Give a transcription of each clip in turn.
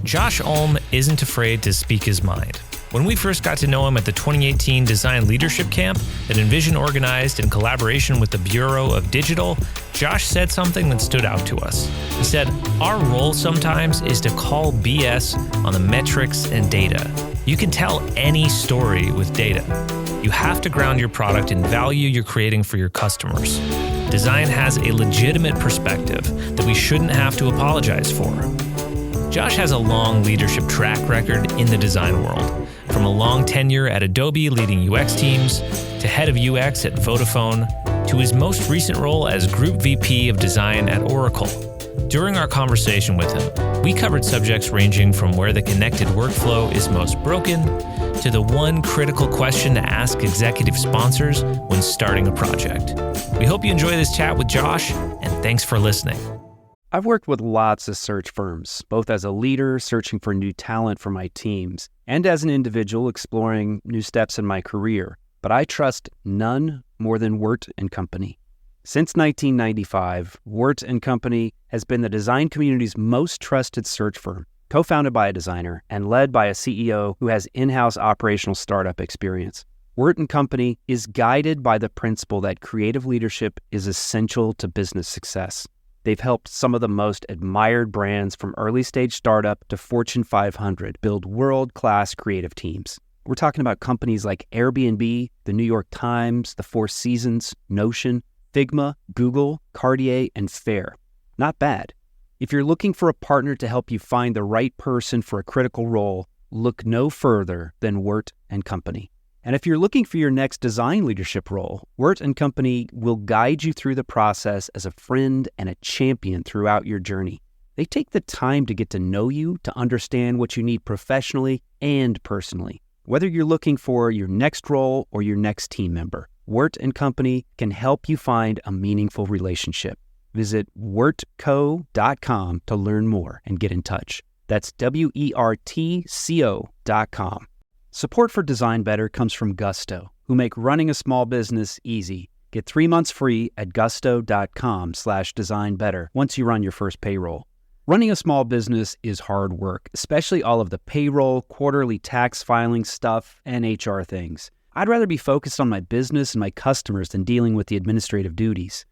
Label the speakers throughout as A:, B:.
A: Josh Ulm isn't afraid to speak his mind. When we first got to know him at the 2018 Design Leadership Camp that Envision organized in collaboration with the Bureau of Digital, Josh said something that stood out to us. He said, "Our role sometimes is to call BS on the metrics and data. You can tell any story with data. You have to ground your product in value you're creating for your customers. Design has a legitimate perspective that we shouldn't have to apologize for." Josh has a long leadership track record in the design world, from a long tenure at Adobe leading UX teams, to head of UX at Vodafone, to his most recent role as Group VP of Design at Oracle. During our conversation with him, we covered subjects ranging from where the connected workflow is most broken, to the one critical question to ask executive sponsors when starting a project. We hope you enjoy this chat with Josh, and thanks for listening.
B: I've worked with lots of search firms, both as a leader searching for new talent for my teams, and as an individual exploring new steps in my career. But I trust none more than Wirt & Company. Since 1995, Wirt & Company has been the design community's most trusted search firm, co-founded by a designer and led by a CEO who has in-house operational startup experience. Wirt & Company is guided by the principle that creative leadership is essential to business success. They've helped some of the most admired brands from early-stage startup to Fortune 500 build world-class creative teams. We're talking about companies like Airbnb, the New York Times, the Four Seasons, Notion, Figma, Google, Cartier, and Fair. Not bad. If you're looking for a partner to help you find the right person for a critical role, look no further than Wirt & Company. And if you're looking for your next design leadership role, Wirt & Company will guide you through the process as a friend and a champion throughout your journey. They take the time to get to know you, to understand what you need professionally and personally. Whether you're looking for your next role or your next team member, Wirt & Company can help you find a meaningful relationship. Visit wirtco.com to learn more and get in touch. That's WERTCO.com. Support for Design Better comes from Gusto, who make running a small business easy. Get 3 months free at gusto.com/designbetter once you run your first payroll. Running a small business is hard work, especially all of the payroll, quarterly tax filing stuff, and HR things. I'd rather be focused on my business and my customers than dealing with the administrative duties.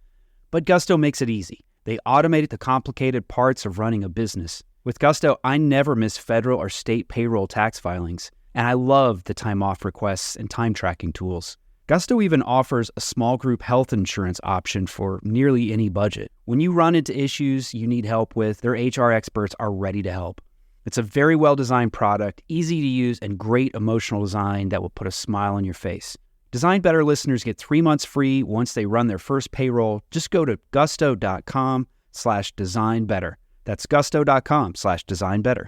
B: But Gusto makes it easy. They automate the complicated parts of running a business. With Gusto, I never miss federal or state payroll tax filings. And I love the time off requests and time tracking tools. Gusto even offers a small group health insurance option for nearly any budget. When you run into issues you need help with, their HR experts are ready to help. It's a very well-designed product, easy to use, and great emotional design that will put a smile on your face. Design Better listeners get 3 months free once they run their first payroll. Just go to gusto.com/designbetter. That's gusto.com/designbetter.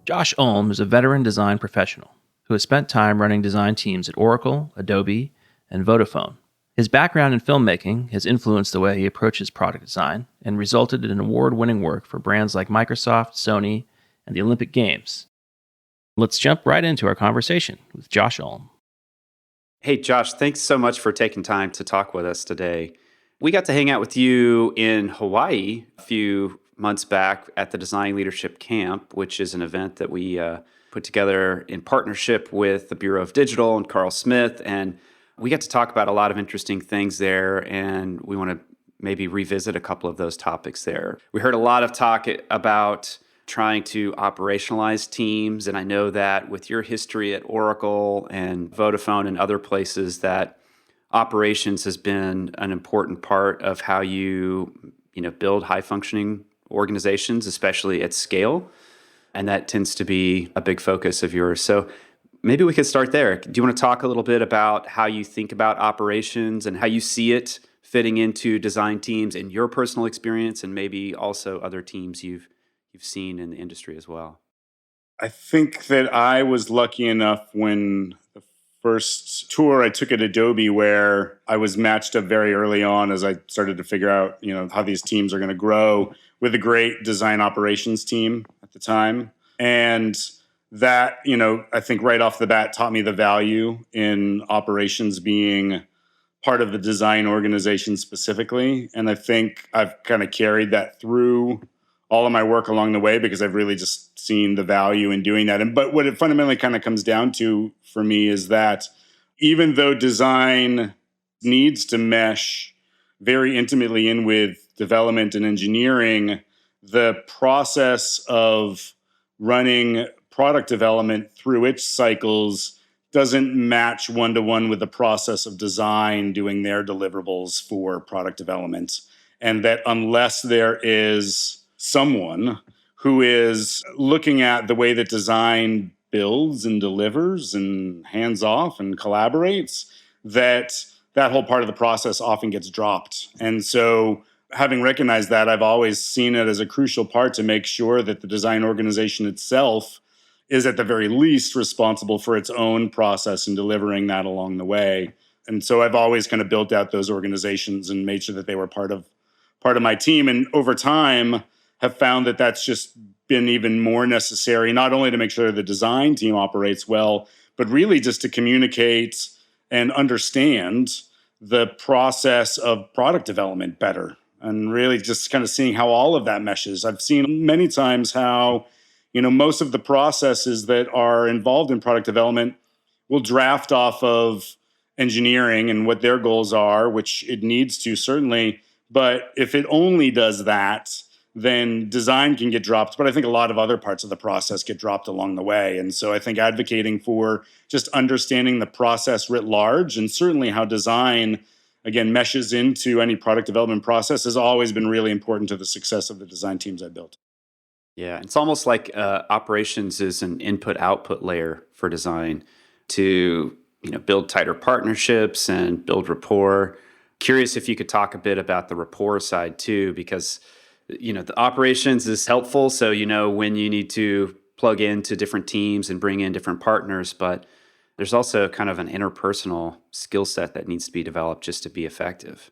C: Josh Ulm is a veteran design professional who has spent time running design teams at Oracle, Adobe, and Vodafone. His background in filmmaking has influenced the way he approaches product design and resulted in award-winning work for brands like Microsoft, Sony, and the Olympic Games. Let's jump right into our conversation with Josh Ulm.
D: Hey, Josh, thanks so much for taking time to talk with us today. We got to hang out with you in Hawaii a few months back at the Design Leadership Camp, which is an event that we put together in partnership with the Bureau of Digital and Carl Smith. And we got to talk about a lot of interesting things there, and we want to maybe revisit a couple of those topics there. We heard a lot of talk about trying to operationalize teams, and I know that with your history at Oracle and Vodafone and other places, that operations has been an important part of how you build high-functioning organizations, especially at scale. And that tends to be a big focus of yours. So maybe we could start there. Do you want to talk a little bit about how you think about operations and how you see it fitting into design teams in your personal experience, and maybe also other teams you've seen in the industry as well?
E: I think that I was lucky enough when the first tour I took at Adobe, where I was matched up very early on as I started to figure out, how these teams are going to grow, with a great design operations team at the time. And that, I think right off the bat taught me the value in operations being part of the design organization specifically. And I think I've kind of carried that through all of my work along the way because I've really just seen the value in doing that. But what it fundamentally kind of comes down to for me is that even though design needs to mesh very intimately in with development and engineering, the process of running product development through its cycles doesn't match one-to-one with the process of design doing their deliverables for product development. And that unless there is someone who is looking at the way that design builds and delivers and hands off and collaborates, that whole part of the process often gets dropped. And so having recognized that, I've always seen it as a crucial part to make sure that the design organization itself is at the very least responsible for its own process and delivering that along the way. And so I've always kind of built out those organizations and made sure that they were part of my team. And over time have found that that's just been even more necessary, not only to make sure the design team operates well, but really just to communicate and understand the process of product development better. And really just kind of seeing how all of that meshes. I've seen many times how, most of the processes that are involved in product development will draft off of engineering and what their goals are, which it needs to certainly. But if it only does that, then design can get dropped. But I think a lot of other parts of the process get dropped along the way. And so I think advocating for just understanding the process writ large, and certainly how design, again, meshes into any product development process, has always been really important to the success of the design teams I built.
D: Yeah, it's almost like operations is an input-output layer for design to build tighter partnerships and build rapport. Curious if you could talk a bit about the rapport side too, because the operations is helpful. So when you need to plug into different teams and bring in different partners, but there's also kind of an interpersonal skill set that needs to be developed just to be effective.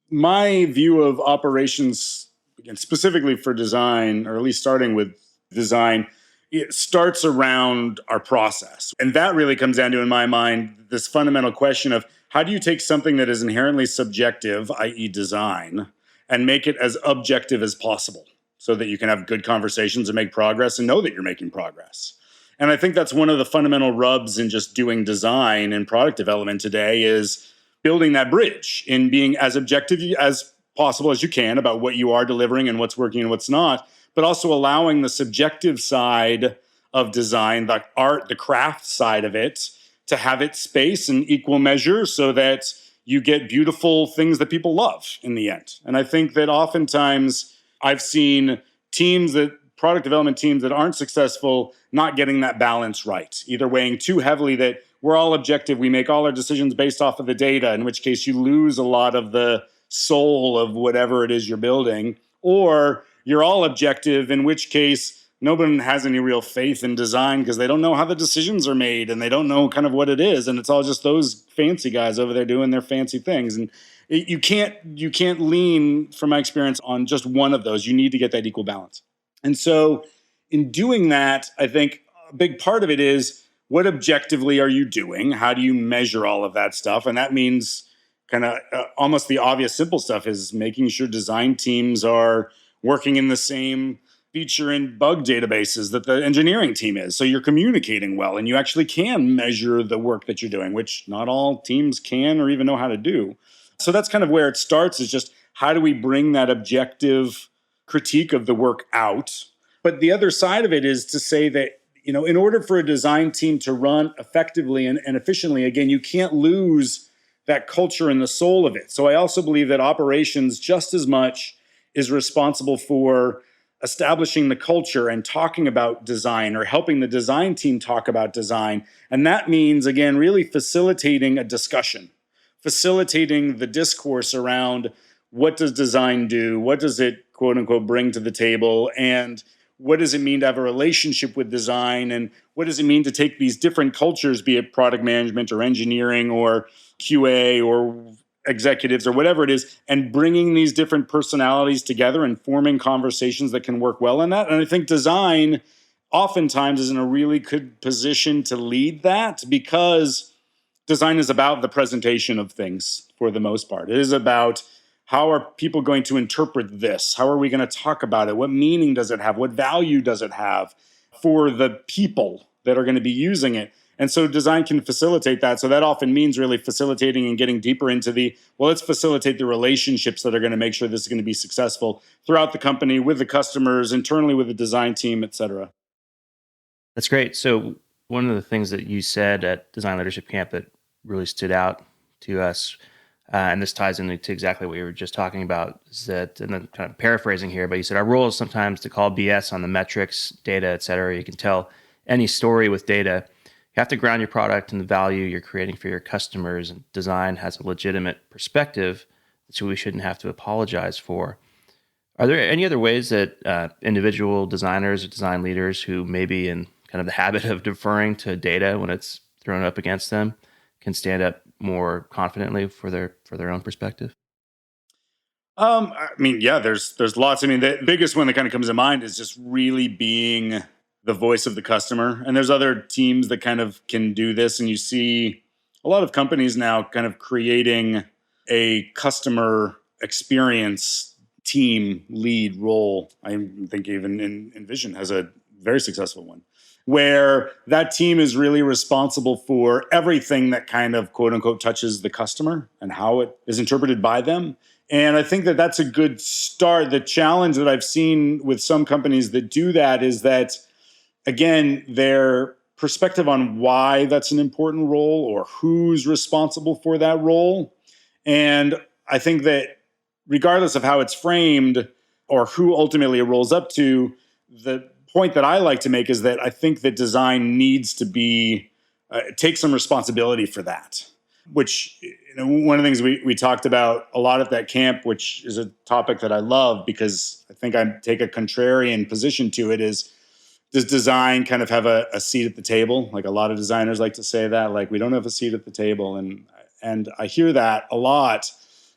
E: My view of operations, again, specifically for design, or at least starting with design, it starts around our process. And that really comes down to, in my mind, this fundamental question of how do you take something that is inherently subjective, i.e. design, and make it as objective as possible so that you can have good conversations and make progress and know that you're making progress. And I think that's one of the fundamental rubs in just doing design and product development today is building that bridge in being as objective as possible as you can about what you are delivering and what's working and what's not, but also allowing the subjective side of design, the art, the craft side of it, to have its space in equal measure so that you get beautiful things that people love in the end. And I think that oftentimes I've seen product development teams that aren't successful not getting that balance right, either weighing too heavily that we're all objective, we make all our decisions based off of the data, in which case you lose a lot of the soul of whatever it is you're building, or you're all objective, in which case no one has any real faith in design because they don't know how the decisions are made and they don't know kind of what it is. And it's all just those fancy guys over there doing their fancy things. And you can't lean, from my experience, on just one of those. You need to get that equal balance. And so in doing that, I think a big part of it is what objectively are you doing? How do you measure all of that stuff? And that means kind of almost the obvious simple stuff is making sure design teams are working in the same feature and bug databases that the engineering team is. So you're communicating well and you actually can measure the work that you're doing, which not all teams can or even know how to do. So that's kind of where it starts, is just how do we bring that objective critique of the work out? But the other side of it is to say that, in order for a design team to run effectively and efficiently, again, you can't lose that culture and the soul of it. So I also believe that operations just as much is responsible for establishing the culture and talking about design, or helping the design team talk about design. And that means, again, really facilitating a discussion, facilitating the discourse around what does design do? What does it, quote unquote, bring to the table? And what does it mean to have a relationship with design? And what does it mean to take these different cultures, be it product management or engineering or QA or executives or whatever it is, and bringing these different personalities together and forming conversations that can work well in that. And I think design oftentimes is in a really good position to lead that, because design is about the presentation of things for the most part. It is about How are people going to interpret this? How are we going to talk about it? What meaning does it have? What value does it have for the people that are going to be using it? And so design can facilitate that. So that often means really facilitating and getting deeper into let's facilitate the relationships that are going to make sure this is going to be successful throughout the company, with the customers, internally with the design team, et cetera.
C: That's great. So one of the things that you said at Design Leadership Camp that really stood out to us, and this ties into exactly what you were just talking about, is that, and then kind of paraphrasing here, but you said our role is sometimes to call BS on the metrics, data, et cetera. You can tell any story with data. You have to ground your product in the value you're creating for your customers, and design has a legitimate perspective that we shouldn't have to apologize for. Are there any other ways that individual designers or design leaders who may be in kind of the habit of deferring to data when it's thrown up against them can stand up more confidently for their own perspective?
E: There's lots. The biggest one that kind of comes to mind is just really being the voice of the customer. And there's other teams that kind of can do this. And you see a lot of companies now kind of creating a customer experience team lead role. I think even Envision has a very successful one, where that team is really responsible for everything that kind of quote unquote touches the customer and how it is interpreted by them. And I think that that's a good start. The challenge that I've seen with some companies that do that is that, again, their perspective on why that's an important role or who's responsible for that role. And I think that regardless of how it's framed or who ultimately it rolls up to, the point that I like to make is that I think that design needs to be take some responsibility for that, which one of the things we talked about a lot at that camp, which is a topic that I love because I think I take a contrarian position to it, is does design kind of have a seat at the table? Like a lot of designers like to say that, like, we don't have a seat at the table. And I hear that a lot.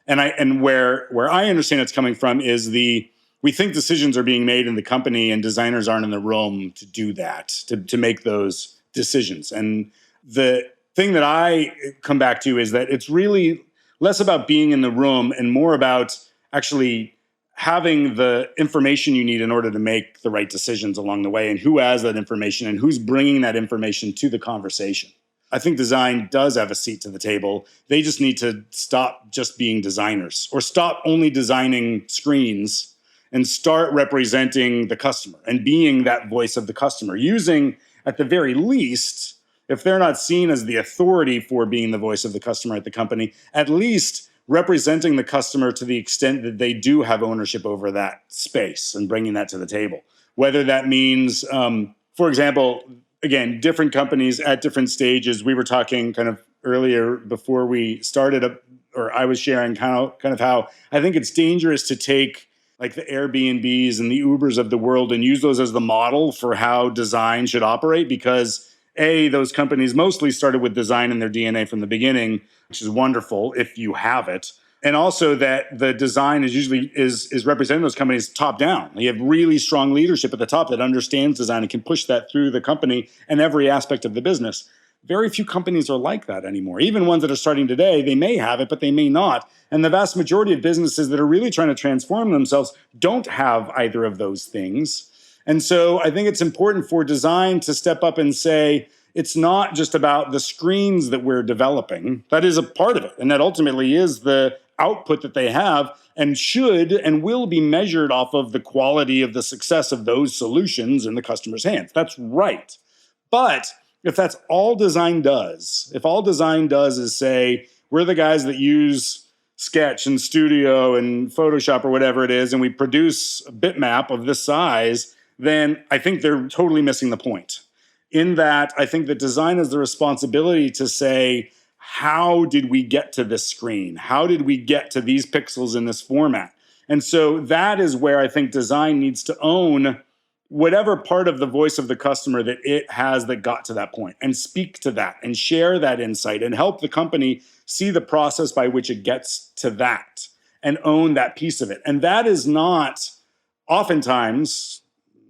E: And where I understand it's coming from is we think decisions are being made in the company and designers aren't in the room to do that, to make those decisions. And the thing that I come back to is that it's really less about being in the room and more about actually having the information you need in order to make the right decisions along the way, and who has that information and who's bringing that information to the conversation. I think design does have a seat to the table. They just need to stop just being designers, or stop only designing screens and start representing the customer and being that voice of the customer, using, at the very least, if they're not seen as the authority for being the voice of the customer at the company, at least representing the customer to the extent that they do have ownership over that space and bringing that to the table. Whether that means, for example, again, different companies at different stages. We were talking kind of earlier before we started, or I was sharing kind of how I think it's dangerous to take like the Airbnbs and the Ubers of the world and use those as the model for how design should operate, because those companies mostly started with design in their DNA from the beginning, which is wonderful if you have it. And also that the design is usually is representing those companies top down. You have really strong leadership at the top that understands design and can push that through the company and every aspect of the business. Very few companies are like that anymore. Even ones that are starting today, they may have it, but they may not. And the vast majority of businesses that are really trying to transform themselves don't have either of those things. And so I think it's important for design to step up and say, it's not just about the screens that we're developing. That is a part of it. And that ultimately is the output that they have, and should and will be measured off of the quality of the success of those solutions in the customer's hands. That's right. But if that's all design does, if all design does is say, we're the guys that use Sketch and Studio and Photoshop or whatever it is, and we produce a bitmap of this size, then I think they're totally missing the point. In that, I think that design has the responsibility to say, how did we get to this screen? How did we get to these pixels in this format? And so that is where I think design needs to own whatever part of the voice of the customer that it has that got to that point, and speak to that and share that insight and help the company see the process by which it gets to that and own that piece of it. And that is not oftentimes,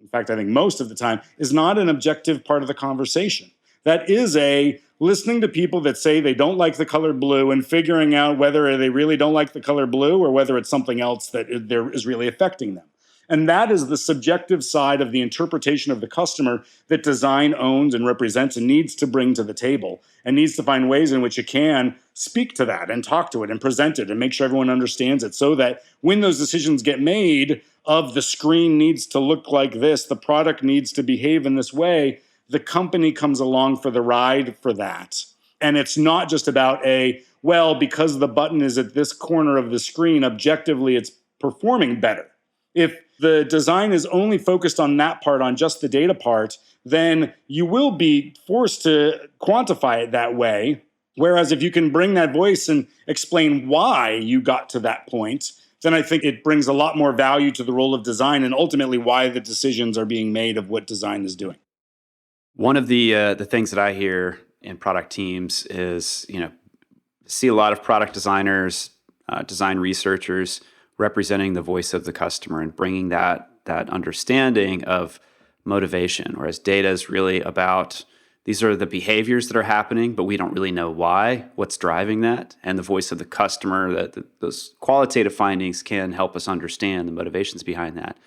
E: in fact, I think most of the time, is not an objective part of the conversation. That is a listening to people that say they don't like the color blue and figuring out whether they really don't like the color blue or whether it's something else that is really affecting them. And that is the subjective side of the interpretation of the customer that design owns and represents and needs to bring to the table and needs to find ways in which it can speak to that and talk to it and present it and make sure everyone understands it so that when those decisions get made of the screen needs to look like this, the product needs to behave in this way, the company comes along for the ride for that. And it's not just about because the button is at this corner of the screen, objectively it's performing better. If the design is only focused on that part, on just the data part, then you will be forced to quantify it that way. Whereas if you can bring that voice and explain why you got to that point, then I think it brings a lot more value to the role of design and ultimately why the decisions are being made of what design is doing.
D: One of the things that I hear in product teams is, see a lot of product designers, design researchers representing the voice of the customer and bringing that understanding of motivation, whereas data is really about these are the behaviors that are happening, but we don't really know why, what's driving that, and the voice of the customer, those qualitative findings can help us understand the motivations behind that.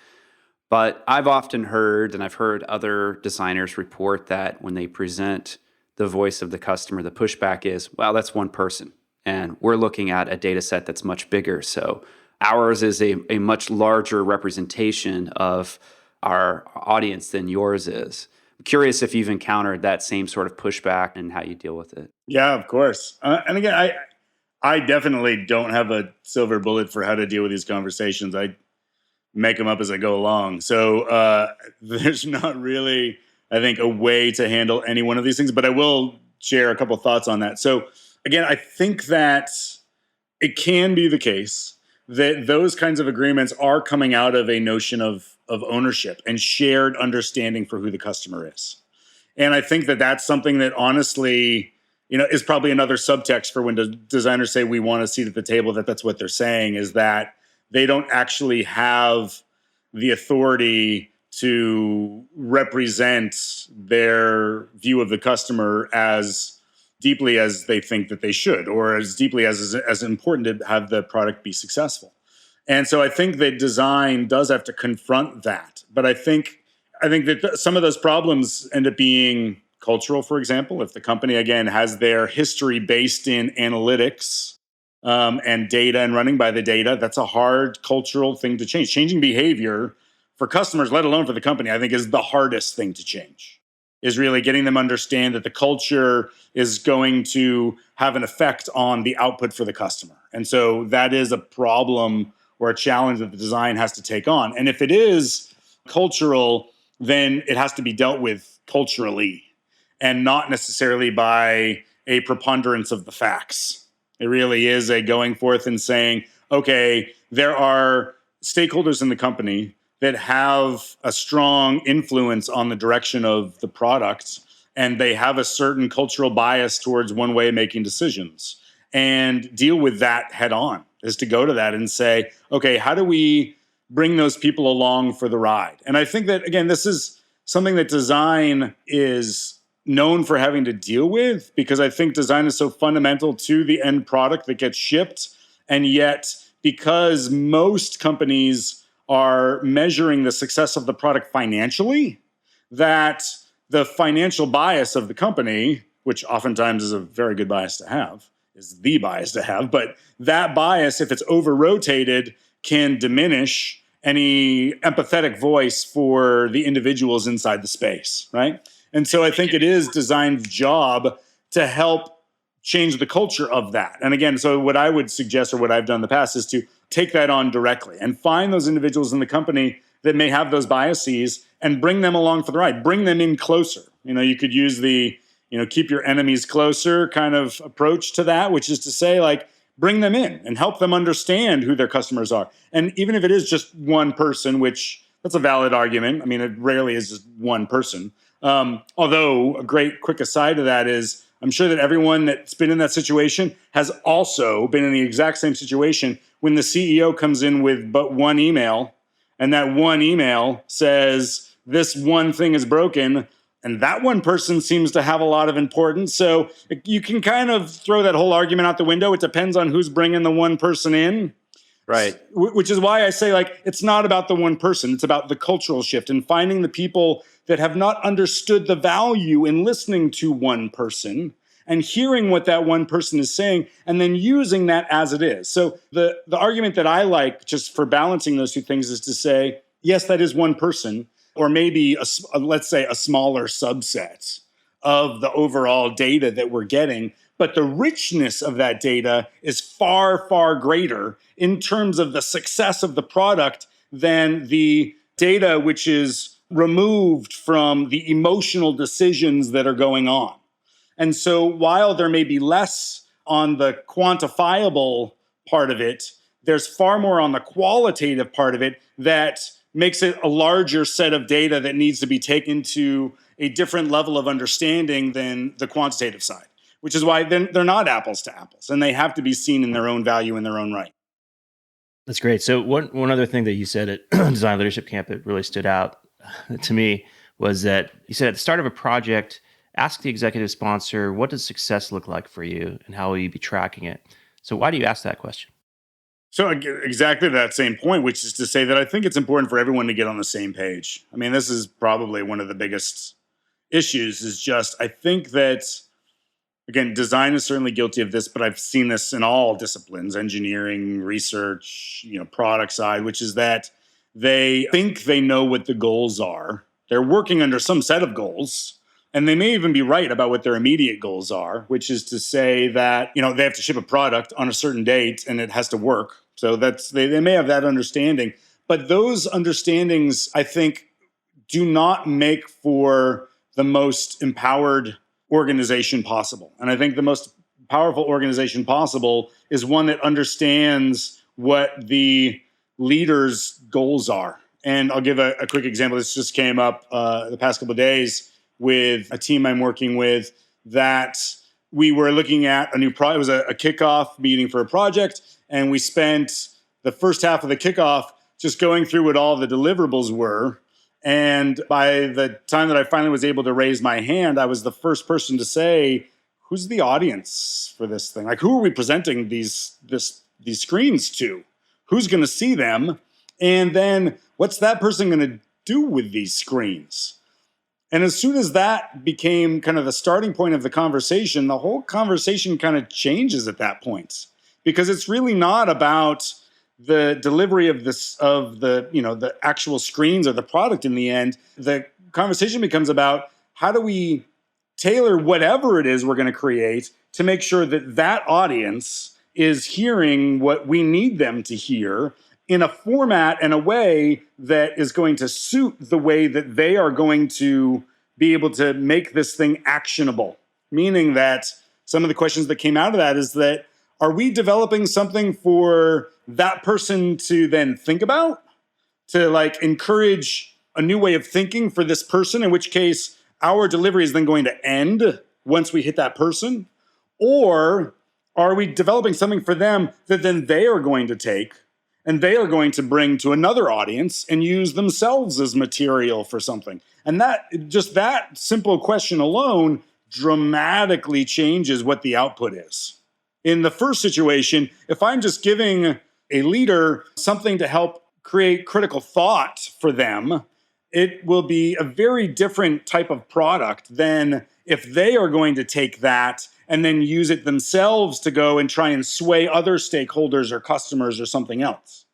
D: But I've often heard, and I've heard other designers report that when they present the voice of the customer, the pushback is, well, that's one person, and we're looking at a data set that's much bigger, so ours is a much larger representation of our audience than yours is. I'm curious if you've encountered that same sort of pushback and how you deal with it.
E: Yeah, of course. And again, I definitely don't have a silver bullet for how to deal with these conversations. I make them up as I go along. So there's not really, I think, a way to handle any one of these things, but I will share a couple thoughts on that. So again, I think that it can be the case that those kinds of agreements are coming out of a notion of ownership and shared understanding for who the customer is. And I think that that's something that honestly, is probably another subtext for when designers say we want a seat at the table, that's what they're saying, is that they don't actually have the authority to represent their view of the customer as deeply as they think that they should, or as deeply as important to have the product be successful. And so I think that design does have to confront that. But I think that some of those problems end up being cultural, for example. If the company, again, has their history based in analytics and data and running by the data, that's a hard cultural thing to change. Changing behavior for customers, let alone for the company, I think is the hardest thing to change. Is really getting them to understand that the culture is going to have an effect on the output for the customer. And so that is a problem or a challenge that the design has to take on. And if it is cultural, then it has to be dealt with culturally and not necessarily by a preponderance of the facts. It really is a going forth and saying, okay, there are stakeholders in the company that have a strong influence on the direction of the product, and they have a certain cultural bias towards one way of making decisions. And deal with that head on is to go to that and say, okay, how do we bring those people along for the ride? And I think that, again, this is something that design is known for having to deal with, because I think design is so fundamental to the end product that gets shipped. And yet, because most companies are measuring the success of the product financially, that the financial bias of the company, which oftentimes is a very good bias to have, is the bias to have, but that bias, if it's over-rotated, can diminish any empathetic voice for the individuals inside the space, right? And so I think it is design's job to help change the culture of that. And again, so what I would suggest, or what I've done in the past, is to take that on directly and find those individuals in the company that may have those biases and bring them along for the ride, bring them in closer. You could use the, keep your enemies closer kind of approach to that, which is to say, like, bring them in and help them understand who their customers are. And even if it is just one person, which that's a valid argument. I mean, it rarely is just one person. Although a great quick aside to that is, I'm sure that everyone that's been in that situation has also been in the exact same situation when the CEO comes in with but one email, and that one email says, this one thing is broken, And that one person seems to have a lot of importance. So you can kind of throw that whole argument out the window. It depends on who's bringing the one person in.
D: Right.
E: Which is why I say, like, it's not about the one person. It's about the cultural shift and finding the people that have not understood the value in listening to one person and hearing what that one person is saying and then using that as it is. So the argument that I like just for balancing those two things is to say, yes, that is one person, or maybe let's say a smaller subset of the overall data that we're getting. But the richness of that data is far, far greater in terms of the success of the product than the data which is removed from the emotional decisions that are going on. And so while there may be less on the quantifiable part of it, there's far more on the qualitative part of it that makes it a larger set of data that needs to be taken to a different level of understanding than the quantitative side, which is why then they're not apples to apples, and they have to be seen in their own value in their own right.
C: That's great. So one other thing that you said at Design Leadership Camp that really stood out to me was that you said at the start of a project, ask the executive sponsor, what does success look like for you and how will you be tracking it? So why do you ask that question?
E: So exactly that same point, which is to say that I think it's important for everyone to get on the same page. I mean, this is probably one of the biggest issues is just, I think that, again, design is certainly guilty of this, but I've seen this in all disciplines, engineering, research, product side, which is that they think they know what the goals are. They're working under some set of goals, and they may even be right about what their immediate goals are, which is to say that, they have to ship a product on a certain date and it has to work. So they may have that understanding. But those understandings, I think, do not make for the most empowered organization possible. And I think the most powerful organization possible is one that understands what the leader's goals are. And I'll give a quick example. This just came up the past couple of days with a team I'm working with that we were looking at a new project. It was a kickoff meeting for a project. And we spent the first half of the kickoff just going through what all the deliverables were. And by the time that I finally was able to raise my hand, I was the first person to say, who's the audience for this thing? Like, who are we presenting these screens to? Who's going to see them? And then what's that person going to do with these screens? And as soon as that became kind of the starting point of the conversation, the whole conversation kind of changes at that point, because it's really not about the delivery of the actual screens or the product in the end. The conversation becomes about how do we tailor whatever it is we're going to create to make sure that that audience is hearing what we need them to hear in a format and a way that is going to suit the way that they are going to be able to make this thing actionable. Meaning that some of the questions that came out of that is that, are we developing something for that person to then think about? To encourage a new way of thinking for this person, in which case our delivery is then going to end once we hit that person? Or are we developing something for them that then they are going to take and they are going to bring to another audience and use themselves as material for something? And that simple question alone dramatically changes what the output is. In the first situation, if I'm just giving a leader something to help create critical thought for them, it will be a very different type of product than if they are going to take that and then use it themselves to go and try and sway other stakeholders or customers or something else.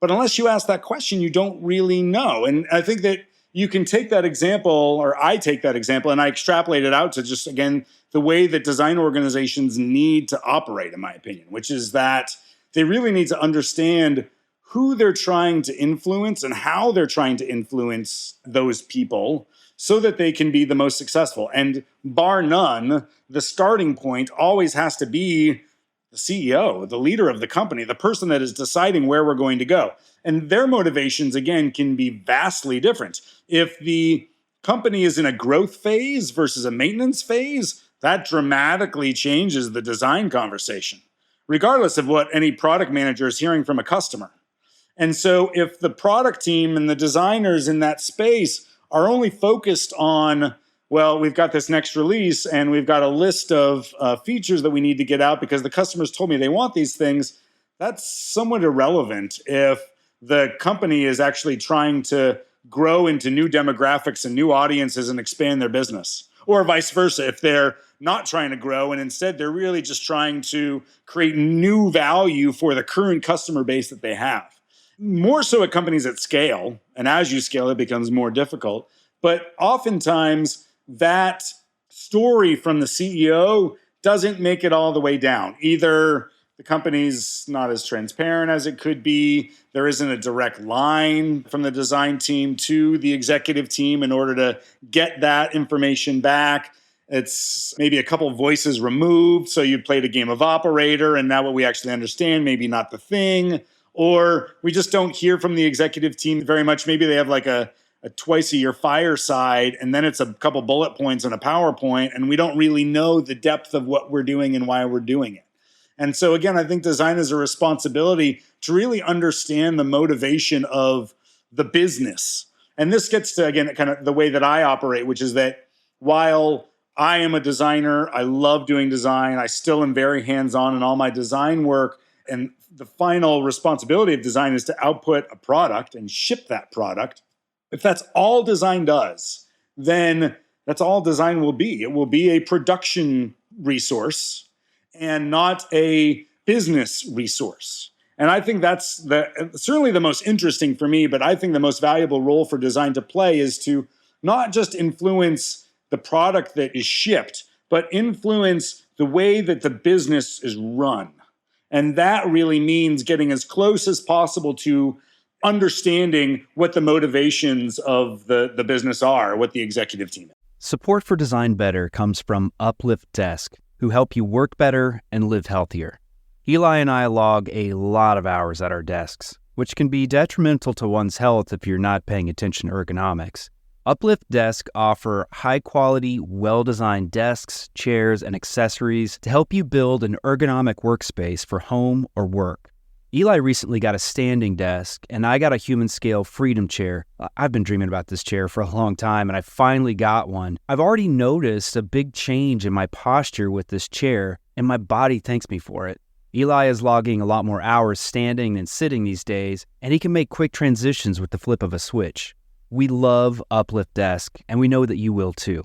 E: But unless you ask that question, you don't really know. And I think that you can take that example, or I take that example, and I extrapolate it out to just, again, the way that design organizations need to operate, in my opinion, which is that they really need to understand who they're trying to influence and how they're trying to influence those people so that they can be the most successful. And bar none, the starting point always has to be the CEO, the leader of the company, the person that is deciding where we're going to go. And their motivations, again, can be vastly different. If the company is in a growth phase versus a maintenance phase, that dramatically changes the design conversation, regardless of what any product manager is hearing from a customer. And so if the product team and the designers in that space are only focused on well, we've got this next release and we've got a list of features that we need to get out because the customers told me they want these things, that's somewhat irrelevant if the company is actually trying to grow into new demographics and new audiences and expand their business. Or vice versa, if they're not trying to grow and instead they're really just trying to create new value for the current customer base that they have. More so at companies at scale, and as you scale, it becomes more difficult. But oftentimes, that story from the CEO doesn't make it all the way down. Either the company's not as transparent as it could be, there isn't a direct line from the design team to the executive team in order to get that information back. It's maybe a couple voices removed, so you played a game of operator, and now what we actually understand, maybe not the thing. Or we just don't hear from the executive team very much. Maybe they have like a twice-a-year fireside, and then it's a couple bullet points and a PowerPoint, and we don't really know the depth of what we're doing and why we're doing it. And so again, I think design is a responsibility to really understand the motivation of the business. And this gets to, again, kind of the way that I operate, which is that while I am a designer, I love doing design, I still am very hands-on in all my design work, and the final responsibility of design is to output a product and ship that product. If that's all design does, then that's all design will be. It will be a production resource and not a business resource. And I think that's certainly the most interesting for me, but I think the most valuable role for design to play is to not just influence the product that is shipped, but influence the way that the business is run. And that really means getting as close as possible to understanding what the motivations of the business are, what the executive team is.
B: Support for Design Better comes from Uplift Desk, who help you work better and live healthier. Eli and I log a lot of hours at our desks, which can be detrimental to one's health if you're not paying attention to ergonomics. Uplift Desk offer high-quality, well-designed desks, chairs, and accessories to help you build an ergonomic workspace for home or work. Eli recently got a standing desk, and I got a human-scale Freedom chair. I've been dreaming about this chair for a long time, and I finally got one. I've already noticed a big change in my posture with this chair, and my body thanks me for it. Eli is logging a lot more hours standing than sitting these days, and he can make quick transitions with the flip of a switch. We love Uplift Desk, and we know that you will too.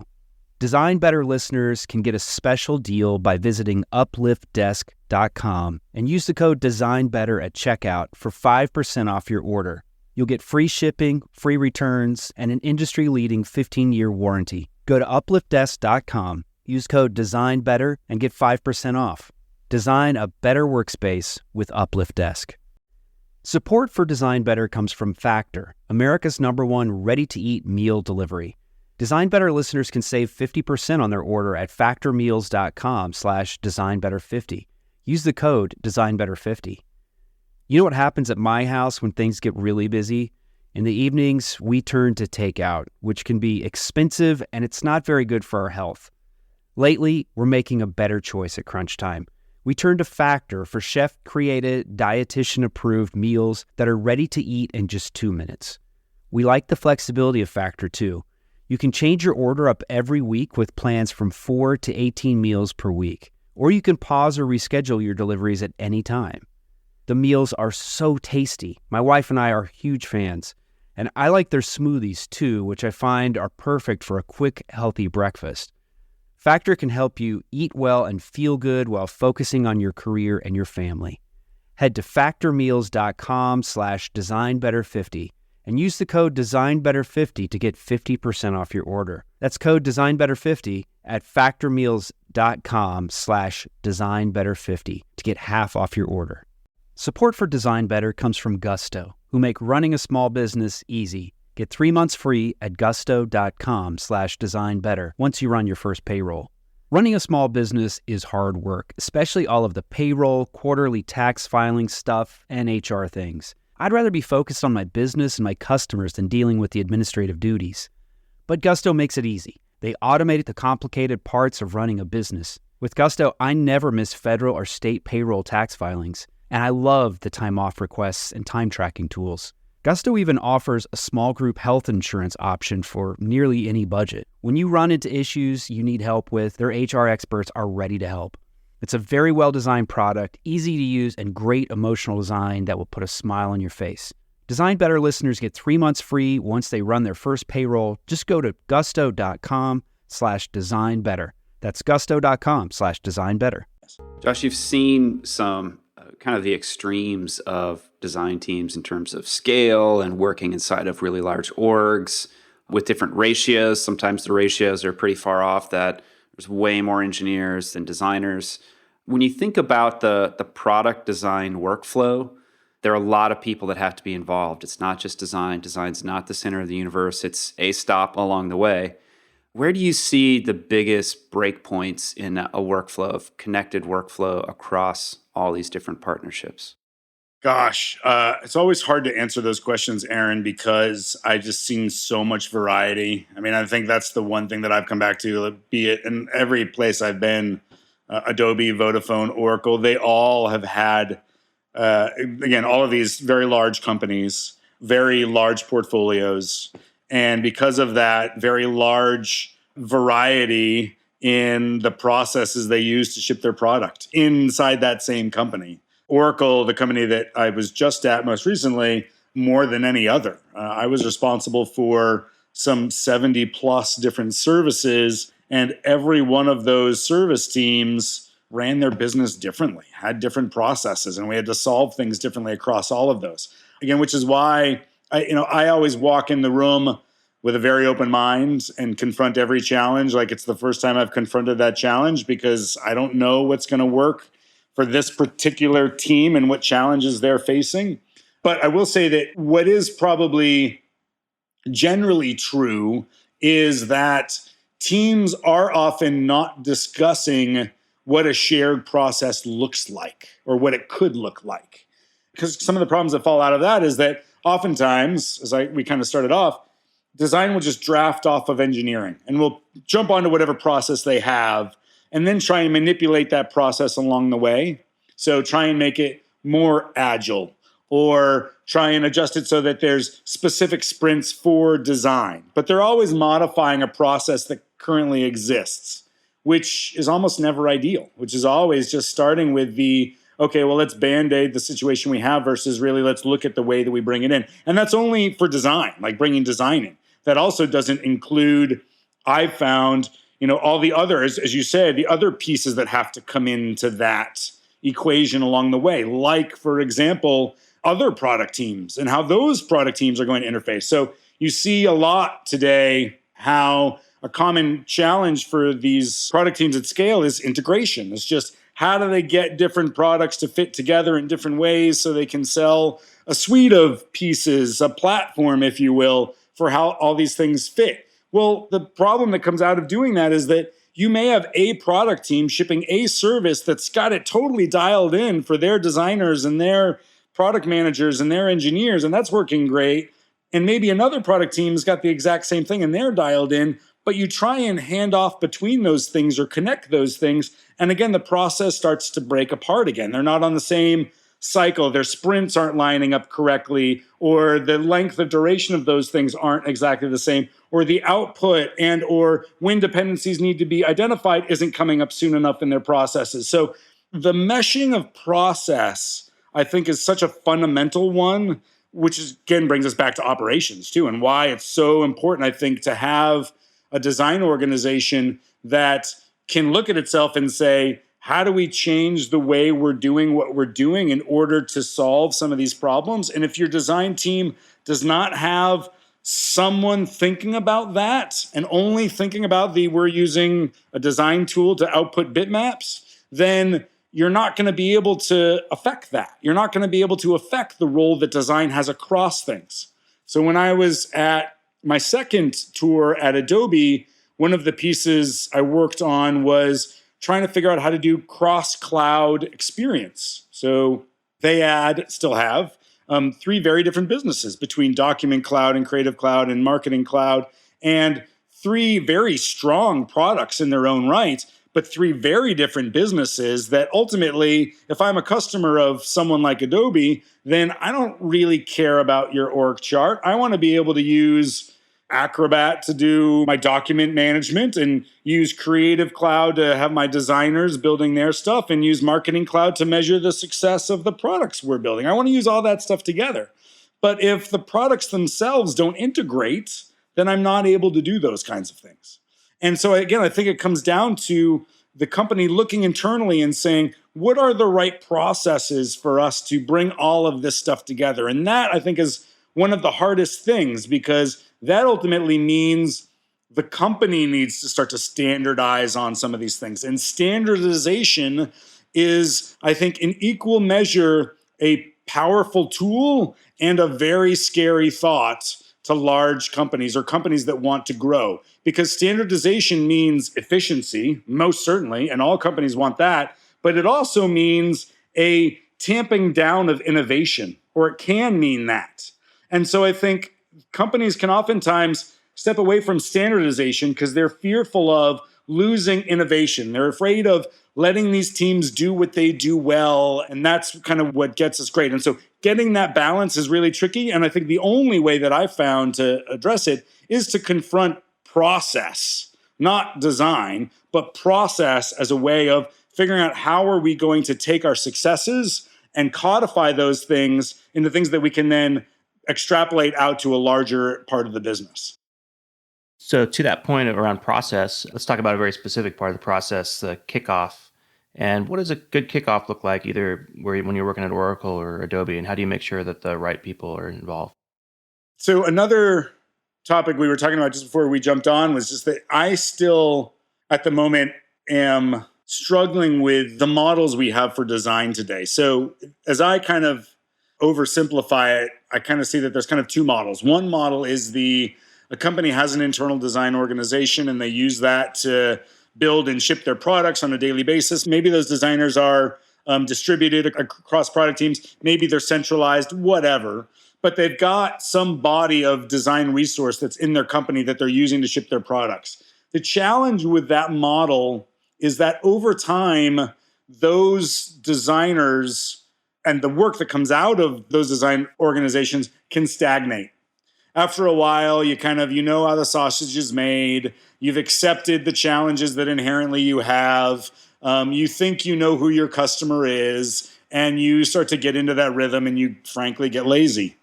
B: Design Better listeners can get a special deal by visiting upliftdesk.com and use the code DesignBetter at checkout for 5% off your order. You'll get free shipping, free returns, and an industry-leading 15-year warranty. Go to upliftdesk.com, use code DesignBetter, and get 5% off. Design a better workspace with Uplift Desk. Support for Design Better comes from Factor, America's #1 ready-to-eat meal delivery. Design Better listeners can save 50% on their order at factormeals.com/designbetter50. Use the code DesignBetter50. You know what happens at my house when things get really busy? In the evenings, we turn to takeout, which can be expensive and it's not very good for our health. Lately, we're making a better choice at crunch time. We turn to Factor for chef-created, dietitian-approved meals that are ready to eat in just 2 minutes. We like the flexibility of Factor, too. You can change your order up every week with plans from 4 to 18 meals per week, or you can pause or reschedule your deliveries at any time. The meals are so tasty. My wife and I are huge fans, and I like their smoothies, too, which I find are perfect for a quick, healthy breakfast. Factor can help you eat well and feel good while focusing on your career and your family. Head to factormeals.com/designbetter50 and use the code DesignBetter50 to get 50% off your order. That's code DesignBetter50 at factormeals.com/designbetter50 to get half off your order. Support for Design Better comes from Gusto, who make running a small business easy. Get 3 months free at gusto.com/designbetter once you run your first payroll. Running a small business is hard work, especially all of the payroll, quarterly tax filing stuff, and HR things. I'd rather be focused on my business and my customers than dealing with the administrative duties. But Gusto makes it easy. They automated the complicated parts of running a business. With Gusto, I never miss federal or state payroll tax filings, and I love the time off requests and time tracking tools. Gusto even offers a small group health insurance option for nearly any budget. When you run into issues you need help with, their HR experts are ready to help. It's a very well-designed product, easy to use, and great emotional design that will put a smile on your face. Design Better listeners get 3 months free once they run their first payroll. Just go to gusto.com/designbetter. That's gusto.com/designbetter.
D: Josh, you've seen some kind of the extremes of design teams in terms of scale and working inside of really large orgs with different ratios. Sometimes the ratios are pretty far off, that there's way more engineers than designers. When you think about the product design workflow, there are a lot of people that have to be involved. It's not just design. Design's not the center of the universe. It's a stop along the way. Where do you see the biggest breakpoints in a workflow, of connected workflow across all these different partnerships?
E: Gosh, it's always hard to answer those questions, Aaron, because I've just seen so much variety. I mean, I think that's the one thing that I've come back to, be it in every place I've been, Adobe, Vodafone, Oracle, they all have had, again, all of these very large companies, very large portfolios. And because of that, very large variety in the processes they use to ship their product inside that same company. Oracle, the company that I was just at most recently, more than any other. I was responsible for some 70 plus different services, and every one of those service teams ran their business differently, had different processes, and we had to solve things differently across all of those. Again, which is why I always walk in the room with a very open mind and confront every challenge like it's the first time I've confronted that challenge, because I don't know what's going to work for this particular team and what challenges they're facing. But I will say that what is probably generally true is that teams are often not discussing what a shared process looks like or what it could look like. Because some of the problems that fall out of that is that oftentimes, we kind of started off, design will just draft off of engineering and we'll jump onto whatever process they have and then try and manipulate that process along the way. So try and make it more agile or try and adjust it so that there's specific sprints for design. But they're always modifying a process that currently exists, which is almost never ideal, which is always just starting with okay, well, let's Band-Aid the situation we have versus really let's look at the way that we bring it in. And that's only for design, like bringing design in. That also doesn't include, I've found, all the others, as you said, the other pieces that have to come into that equation along the way, like, for example, other product teams and how those product teams are going to interface. So you see a lot today how a common challenge for these product teams at scale is integration. It's just how do they get different products to fit together in different ways so they can sell a suite of pieces, a platform, if you will, for how all these things fit. Well, the problem that comes out of doing that is that you may have a product team shipping a service that's got it totally dialed in for their designers and their product managers and their engineers, and that's working great. And maybe another product team's got the exact same thing and they're dialed in, but you try and hand off between those things or connect those things. And again, the process starts to break apart again. They're not on the same cycle. Their sprints aren't lining up correctly, or the length of duration of those things aren't exactly the same, or the output and or when dependencies need to be identified isn't coming up soon enough in their processes. So the meshing of process, I think, is such a fundamental one, which again brings us back to operations too, and why it's so important, I think, to have a design organization that can look at itself and say, how do we change the way we're doing what we're doing in order to solve some of these problems? And if your design team does not have someone thinking about that and only thinking about we're using a design tool to output bitmaps, then you're not going to be able to affect that. You're not going to be able to affect the role that design has across things. So when I was at my second tour at Adobe, one of the pieces I worked on was trying to figure out how to do cross-cloud experience. So they still have, 3 very different businesses between Document Cloud and Creative Cloud and Marketing Cloud, and 3 very strong products in their own right. but three very different businesses that ultimately, if I'm a customer of someone like Adobe, then I don't really care about your org chart. I want to be able to use Acrobat to do my document management and use Creative Cloud to have my designers building their stuff and use Marketing Cloud to measure the success of the products we're building. I want to use all that stuff together. But if the products themselves don't integrate, then I'm not able to do those kinds of things. And so again, I think it comes down to the company looking internally and saying, what are the right processes for us to bring all of this stuff together? And that, I think, is one of the hardest things, because that ultimately means the company needs to start to standardize on some of these things. And standardization is, I think, in equal measure, a powerful tool and a very scary thought to large companies or companies that want to grow. Because standardization means efficiency, most certainly, and all companies want that. But it also means a tamping down of innovation, or it can mean that. And so I think companies can oftentimes step away from standardization because they're fearful of losing innovation. They're afraid of letting these teams do what they do well. And that's kind of what gets us great. And so getting that balance is really tricky. And I think the only way that I've found to address it is to confront process, not design, but process as a way of figuring out how are we going to take our successes and codify those things into things that we can then extrapolate out to a larger part of the business.
C: So to that point around process, let's talk about a very specific part of the process, the kickoff. And what does a good kickoff look like, either when you're working at Oracle or Adobe, and how do you make sure that the right people are involved?
E: So another topic we were talking about just before we jumped on was just that I still, at the moment, am struggling with the models we have for design today. So as I kind of oversimplify it, I kind of see that there's kind of two models. One model is a company has an internal design organization and they use that to build and ship their products on a daily basis. Maybe those designers are distributed across product teams. Maybe they're centralized, whatever. But they've got some body of design resource that's in their company that they're using to ship their products. The challenge with that model is that over time, those designers and the work that comes out of those design organizations can stagnate. After a while, you know how the sausage is made. You've accepted the challenges that inherently you have. You think you know who your customer is, and you start to get into that rhythm, and you frankly get lazy.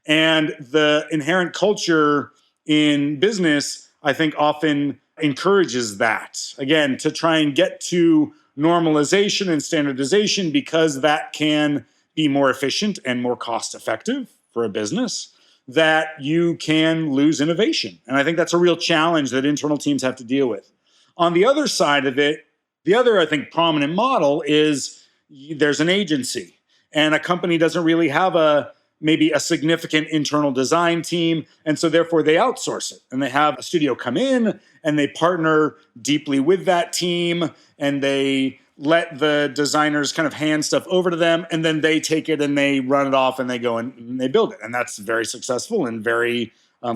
E: And the inherent culture in business, I think, often encourages that, again, to try and get to normalization and standardization, because that can be more efficient and more cost effective for a business, that you can lose innovation. And I think that's a real challenge that internal teams have to deal with. On the other side of it, the other, I think, prominent model is there's an agency, and a company doesn't really have maybe a significant internal design team, and so therefore they outsource it. And they have a studio come in, and they partner deeply with that team, and they let the designers kind of hand stuff over to them, and then they take it and they run it off and they go and they build it. And that's very successful and very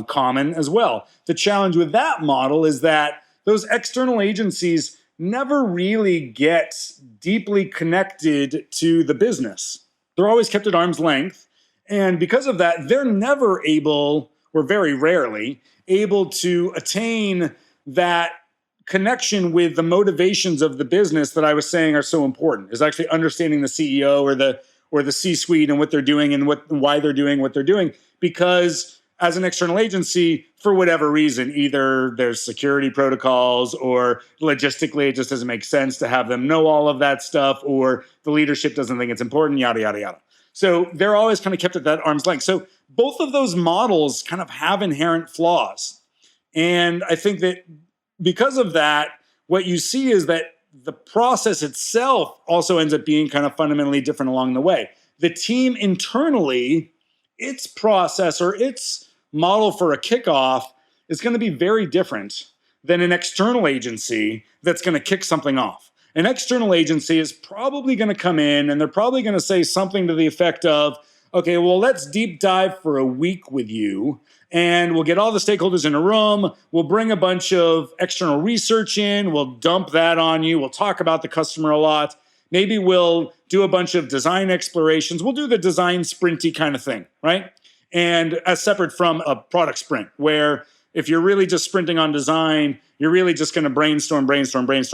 E: common as well. The challenge with that model is that those external agencies never really get deeply connected to the business. They're always kept at arm's length. And because of that, they're never able, or very rarely, able to attain that connection with the motivations of the business that I was saying are so important, is actually understanding the CEO or the C-suite and what they're doing and why they're doing what they're doing. Because as an external agency, for whatever reason, either there's security protocols or logistically it just doesn't make sense to have them know all of that stuff, or the leadership doesn't think it's important, yada, yada, yada. So they're always kind of kept at that arm's length. So both of those models kind of have inherent flaws. And I think that because of that, what you see is that the process itself also ends up being kind of fundamentally different along the way. The team internally, its process or its model for a kickoff is going to be very different than an external agency that's going to kick something off. An external agency is probably going to come in and they're probably going to say something to the effect of, okay, well, let's deep dive for a week with you. And we'll get all the stakeholders in a room. We'll bring a bunch of external research in. We'll dump that on you. We'll talk about the customer a lot. Maybe we'll do a bunch of design explorations. We'll do the design sprinty kind of thing, right? And as separate from a product sprint, where if you're really just sprinting on design, you're really just going to brainstorm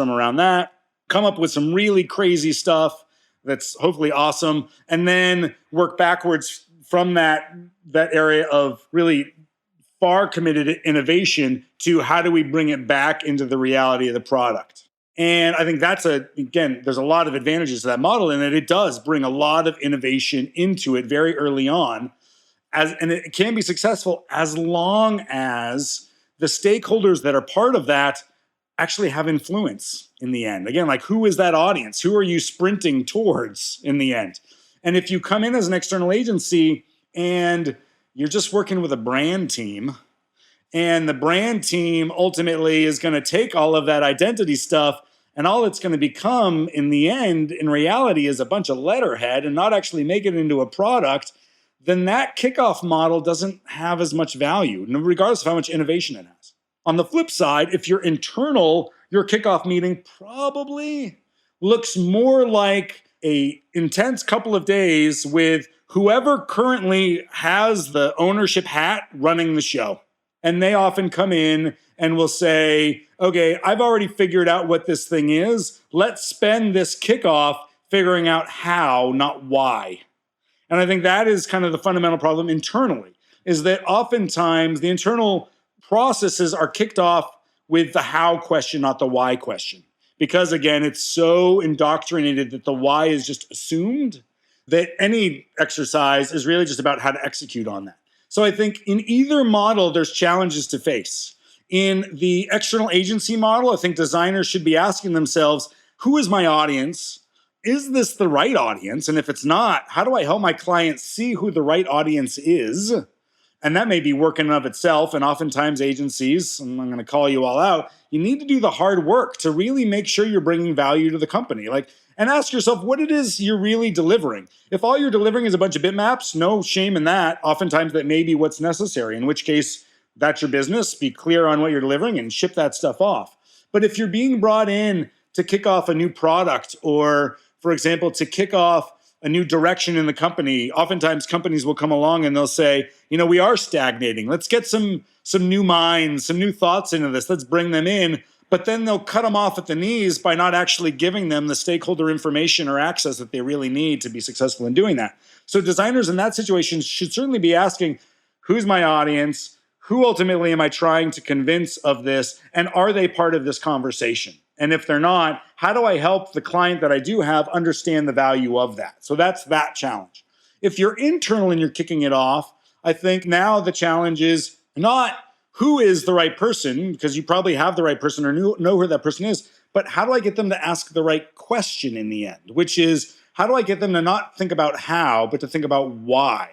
E: around that, come up with some really crazy stuff that's hopefully awesome, and then work backwards from that area of really far committed innovation to how do we bring it back into the reality of the product. And I think there's a lot of advantages to that model in that it does bring a lot of innovation into it very early on. And it can be successful as long as the stakeholders that are part of that actually have influence in the end. Again, like, who is that audience? Who are you sprinting towards in the end? And if you come in as an external agency and you're just working with a brand team, and the brand team ultimately is going to take all of that identity stuff, and all it's going to become in the end, in reality, is a bunch of letterhead and not actually make it into a product, then that kickoff model doesn't have as much value, regardless of how much innovation it has. On the flip side, if you're internal, your kickoff meeting probably looks more like an intense couple of days with whoever currently has the ownership hat running the show. And they often come in and will say, okay, I've already figured out what this thing is. Let's spend this kickoff figuring out how, not why. And I think that is kind of the fundamental problem internally, is that oftentimes the internal processes are kicked off with the how question, not the why question. Because again, it's so indoctrinated that the why is just assumed that any exercise is really just about how to execute on that. So I think in either model, there's challenges to face. In the external agency model, I think designers should be asking themselves, who is my audience? Is this the right audience? And if it's not, how do I help my clients see who the right audience is? And that may be work in and of itself. And oftentimes agencies, and I'm going to call you all out, you need to do the hard work to really make sure you're bringing value to the company. And ask yourself what it is you're really delivering. If all you're delivering is a bunch of bitmaps, no shame in that. Oftentimes that may be what's necessary, in which case that's your business. Be clear on what you're delivering and ship that stuff off. But if you're being brought in to kick off a new product, or for example, to kick off a new direction in the company, oftentimes companies will come along and they'll say, we are stagnating. Let's get some new minds, some new thoughts into this. Let's bring them in. But then they'll cut them off at the knees by not actually giving them the stakeholder information or access that they really need to be successful in doing that. So designers in that situation should certainly be asking, who's my audience? Who ultimately am I trying to convince of this? And are they part of this conversation? And if they're not, how do I help the client that I do have understand the value of that? So that's that challenge. If you're internal and you're kicking it off, I think now the challenge is not who is the right person, because you probably have the right person or know who that person is, but how do I get them to ask the right question in the end, which is, how do I get them to not think about how, but to think about why?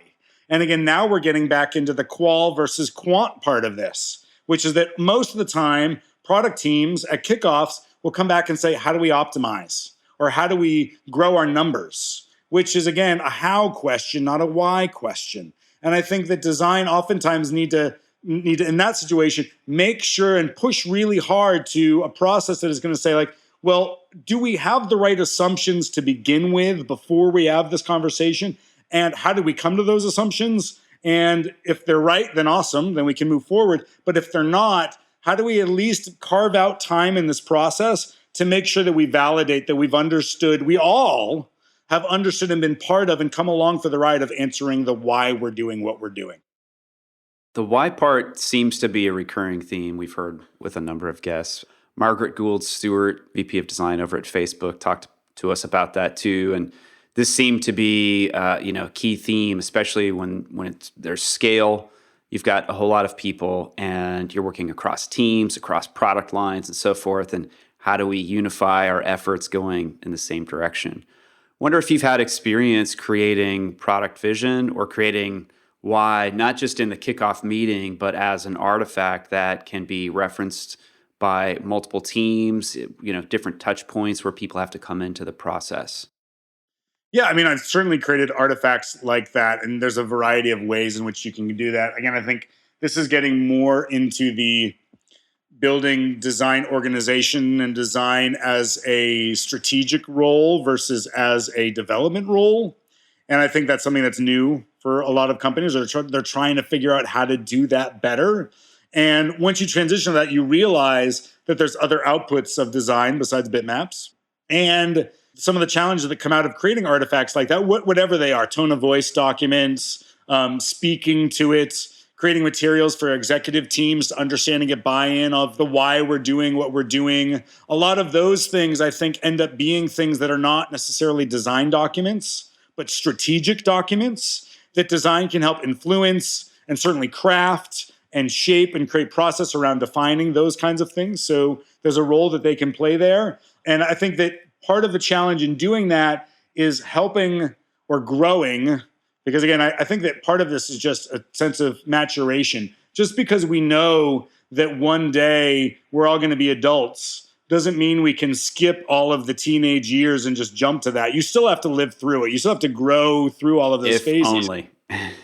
E: And again, now we're getting back into the qual versus quant part of this, which is that most of the time, product teams at kickoffs will come back and say, how do we optimize? Or how do we grow our numbers? Which is, again, a how question, not a why question. And I think that design oftentimes need to, in that situation, make sure and push really hard to a process that is going to say, well, do we have the right assumptions to begin with before we have this conversation? And how do we come to those assumptions? And if they're right, then awesome, then we can move forward. But if they're not, how do we at least carve out time in this process to make sure that we validate that we've understood, we all have understood and been part of and come along for the ride of answering the why we're doing what we're doing.
D: The why part seems to be a recurring theme we've heard with a number of guests. Margaret Gould-Stewart, VP of Design over at Facebook, talked to us about that too. And this seemed to be a key theme, especially when there's scale. You've got a whole lot of people and you're working across teams, across product lines and so forth. And how do we unify our efforts going in the same direction? Wonder if you've had experience creating product vision or creating why, not just in the kickoff meeting, but as an artifact that can be referenced by multiple teams, different touch points where people have to come into the process.
E: Yeah, I mean, I've certainly created artifacts like that, and there's a variety of ways in which you can do that. Again, I think this is getting more into the building design organization and design as a strategic role versus as a development role. And I think that's something that's new for a lot of companies. They're trying to figure out how to do that better. And once you transition to that, you realize that there's other outputs of design besides bitmaps. And some of the challenges that come out of creating artifacts like that, whatever they are, tone of voice documents, speaking to it, creating materials for executive teams to understand and get buy-in of the why we're doing what we're doing. A lot of those things, I think, end up being things that are not necessarily design documents, but strategic documents that design can help influence and certainly craft and shape and create process around defining those kinds of things. So there's a role that they can play there. And I think that part of the challenge in doing that is helping or growing, because again, I think that part of this is just a sense of maturation. Just because we know that one day we're all going to be adults doesn't mean we can skip all of the teenage years and just jump to that. You still have to live through it. You still have to grow through all of those phases.
D: If only.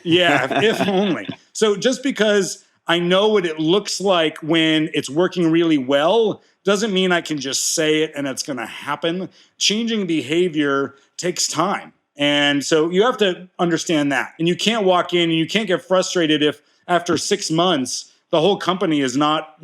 E: Yeah, if only. So just because I know what it looks like when it's working really well doesn't mean I can just say it and it's going to happen. Changing behavior takes time. And so you have to understand that. And you can't walk in and you can't get frustrated if after 6 months, the whole company is not,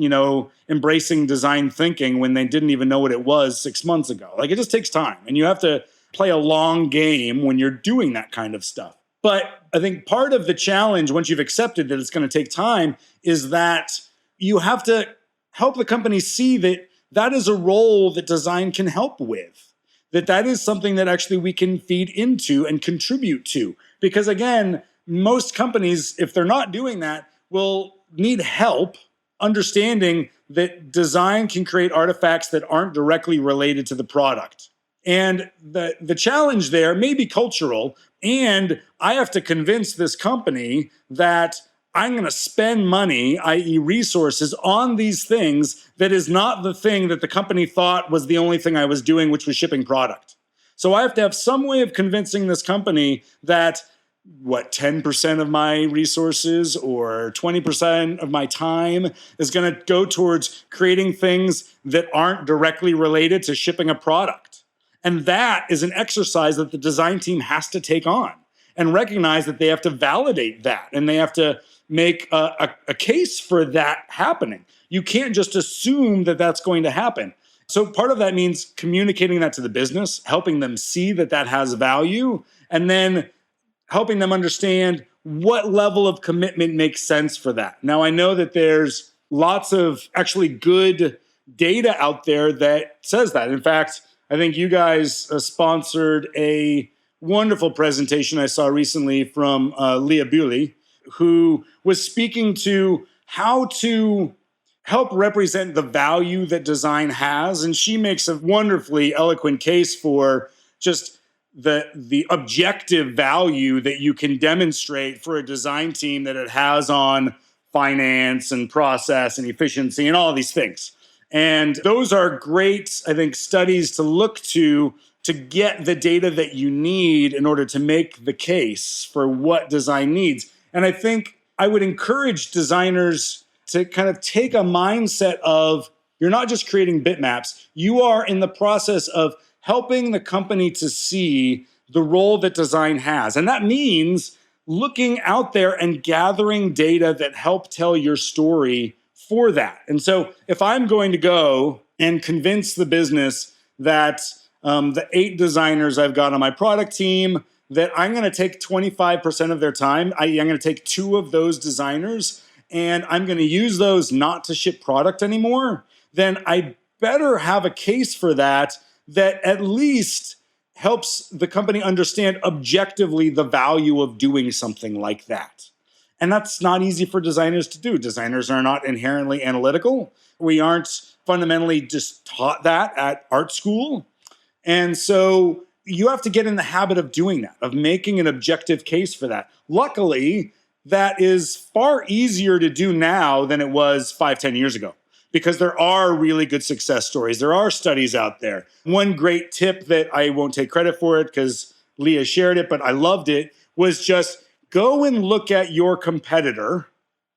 E: embracing design thinking when they didn't even know what it was 6 months ago. Like, it just takes time. And you have to play a long game when you're doing that kind of stuff. But I think part of the challenge, once you've accepted that it's going to take time, is that you have to help the company see that that is a role that design can help with. That is something that actually we can feed into and contribute to. Because again, most companies, if they're not doing that, will need help understanding that design can create artifacts that aren't directly related to the product. And the challenge there may be cultural, and I have to convince this company that I'm going to spend money, i.e. resources, on these things that is not the thing that the company thought was the only thing I was doing, which was shipping product. So I have to have some way of convincing this company that 10% of my resources or 20% of my time is going to go towards creating things that aren't directly related to shipping a product. And that is an exercise that the design team has to take on and recognize that they have to validate that and they have to make a case for that happening. You can't just assume that that's going to happen. So part of that means communicating that to the business, helping them see that that has value, and then helping them understand what level of commitment makes sense for that. Now, I know that there's lots of actually good data out there that says that. In fact, I think you guys sponsored a wonderful presentation I saw recently from Leah Bewley, who was speaking to how to help represent the value that design has. And she makes a wonderfully eloquent case for just the objective value that you can demonstrate for a design team that it has on finance and process and efficiency and all these things. And those are great, I think, studies to look to get the data that you need in order to make the case for what design needs. And I think I would encourage designers to kind of take a mindset of, you're not just creating bitmaps, you are in the process of helping the company to see the role that design has. And that means looking out there and gathering data that help tell your story for that. And so if I'm going to go and convince the business that the 8 designers I've got on my product team, that I'm going to take 25% of their time, I'm going to take 2 of those designers, and I'm going to use those not to ship product anymore, then I better have a case for that at least helps the company understand objectively the value of doing something like that. And that's not easy for designers to do. Designers are not inherently analytical. We aren't fundamentally just taught that at art school. And so you have to get in the habit of doing that, of making an objective case for that. Luckily, that is far easier to do now than it was 5-10 years ago, because there are really good success stories. There are studies out there. One great tip that I won't take credit for it because Leah shared it, but I loved it, was just go and look at your competitor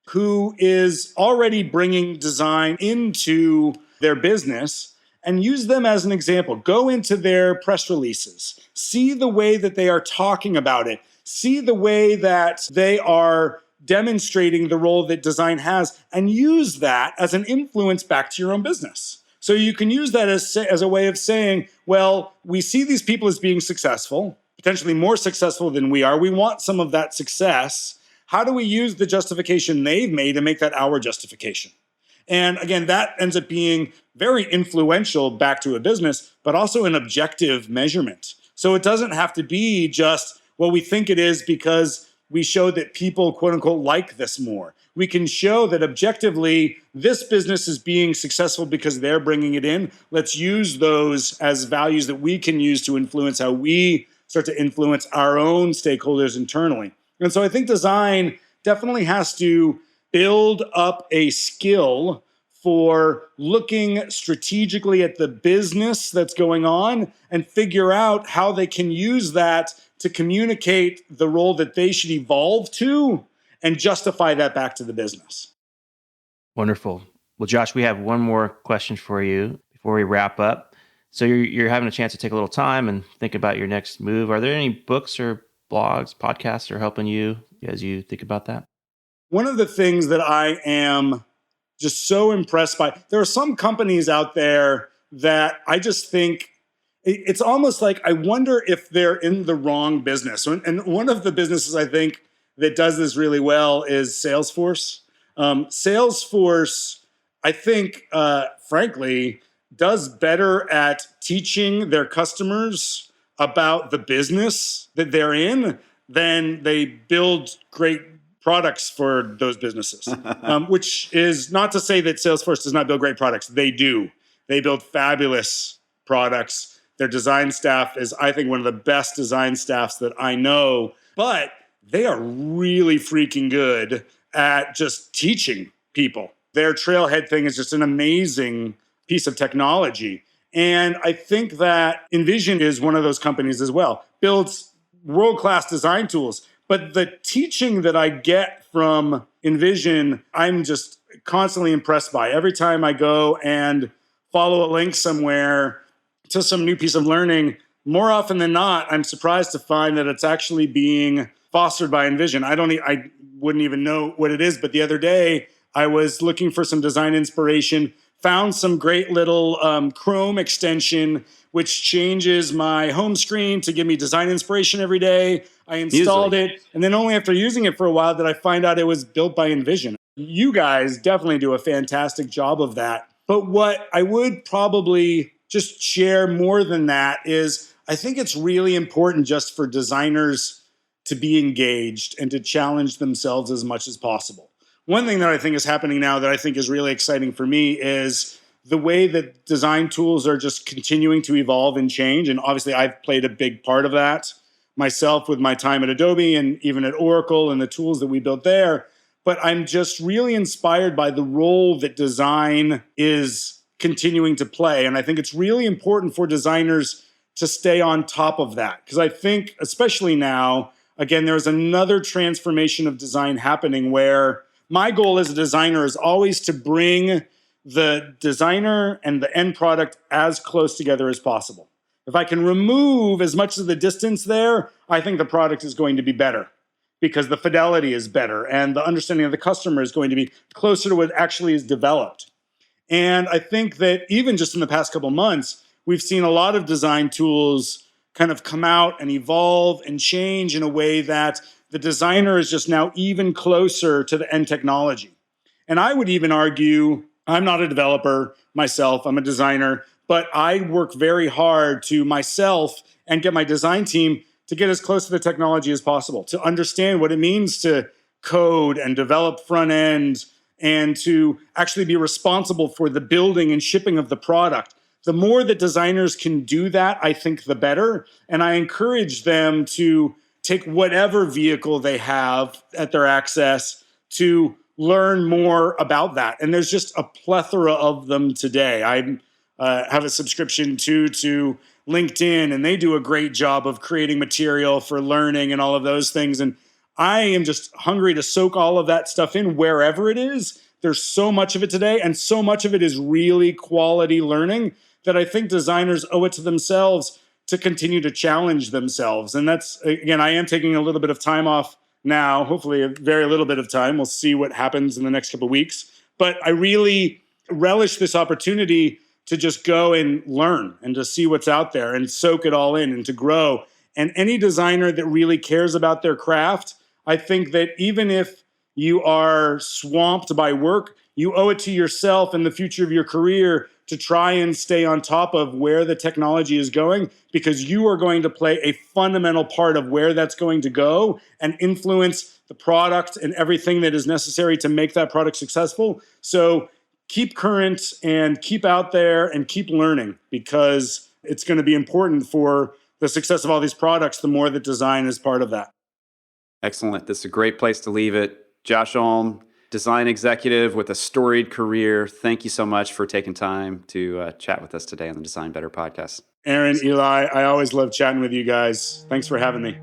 E: who is already bringing design into their business and use them as an example. Go into their press releases, see the way that they are talking about it, see the way that they are demonstrating the role that design has, and use that as an influence back to your own business. So you can use that as a way of saying, well, we see these people as being successful, potentially more successful than we are. We want some of that success. How do we use the justification they've made and make that our justification? And again, that ends up being very influential back to a business, but also an objective measurement. So it doesn't have to be just, well, we think it is because we show that people, quote unquote, like this more. We can show that objectively, this business is being successful because they're bringing it in. Let's use those as values that we can use to influence how we start to influence our own stakeholders internally. And so I think design definitely has to build up a skill for looking strategically at the business that's going on and figure out how they can use that to communicate the role that they should evolve to and justify that back to the business.
C: Wonderful. Well, Josh, we have one more question for you before we wrap up. So you're having a chance to take a little time and think about your next move. Are there any books or blogs, podcasts that are helping you as you think about that?
E: One of the things that I am just so impressed by, there are some companies out there that I just think it's almost like I wonder if they're in the wrong business. And one of the businesses I think that does this really well is Salesforce. Salesforce, I think, frankly, does better at teaching their customers about the business that they're in than they build great products for those businesses, which is not to say that Salesforce does not build great products. They do. They build fabulous products. Their design staff is, I think, one of the best design staffs that I know, but they are really freaking good at just teaching people. Their Trailhead thing is just an amazing piece of technology. And I think that Envision is one of those companies as well. Builds world-class design tools. But the teaching that I get from Envision, I'm just constantly impressed by. Every time I go and follow a link somewhere to some new piece of learning, more often than not, I'm surprised to find that it's actually being fostered by Envision. I wouldn't even know what it is, but the other day I was looking for some design inspiration, found some great little Chrome extension which changes my home screen to give me design inspiration every day. I installed it, and then only after using it for a while did I find out it was built by Envision. You guys definitely do a fantastic job of that. But what I would probably just share more than that is I think it's really important just for designers to be engaged and to challenge themselves as much as possible. One thing that I think is happening now that I think is really exciting for me is the way that design tools are just continuing to evolve and change. And obviously I've played a big part of that myself with my time at Adobe and even at Oracle and the tools that we built there. But I'm just really inspired by the role that design is continuing to play. And I think it's really important for designers to stay on top of that. Because I think, especially now, again, there's another transformation of design happening where my goal as a designer is always to bring the designer and the end product as close together as possible. If I can remove as much of the distance there, I think the product is going to be better because the fidelity is better and the understanding of the customer is going to be closer to what actually is developed. And I think that even just in the past couple months, we've seen a lot of design tools kind of come out and evolve and change in a way that the designer is just now even closer to the end technology. And I would even argue, I'm not a developer myself, I'm a designer, but I work very hard to myself and get my design team to get as close to the technology as possible, to understand what it means to code and develop front end and to actually be responsible for the building and shipping of the product. The more that designers can do that, I think the better. And I encourage them to take whatever vehicle they have at their access to learn more about that. And there's just a plethora of them today. I have a subscription to LinkedIn, and they do a great job of creating material for learning and all of those things. And I am just hungry to soak all of that stuff in wherever it is. There's so much of it today, and so much of it is really quality learning that I think designers owe it to themselves to continue to challenge themselves. And that's, again, I am taking a little bit of time off now, hopefully a very little bit of time. We'll see what happens in the next couple of weeks. But I really relish this opportunity to just go and learn and to see what's out there and soak it all in and to grow. And any designer that really cares about their craft, I think that even if you are swamped by work, you owe it to yourself and the future of your career to try and stay on top of where the technology is going, because you are going to play a fundamental part of where that's going to go and influence the product and everything that is necessary to make that product successful. So keep current and keep out there and keep learning, because it's going to be important for the success of all these products, the more that design is part of that.
D: Excellent. This is a great place to leave it. Josh Ulm, design executive with a storied career. Thank you so much for taking time to chat with us today on the Design Better podcast.
E: Aaron, Eli, I always love chatting with you guys. Thanks for having me.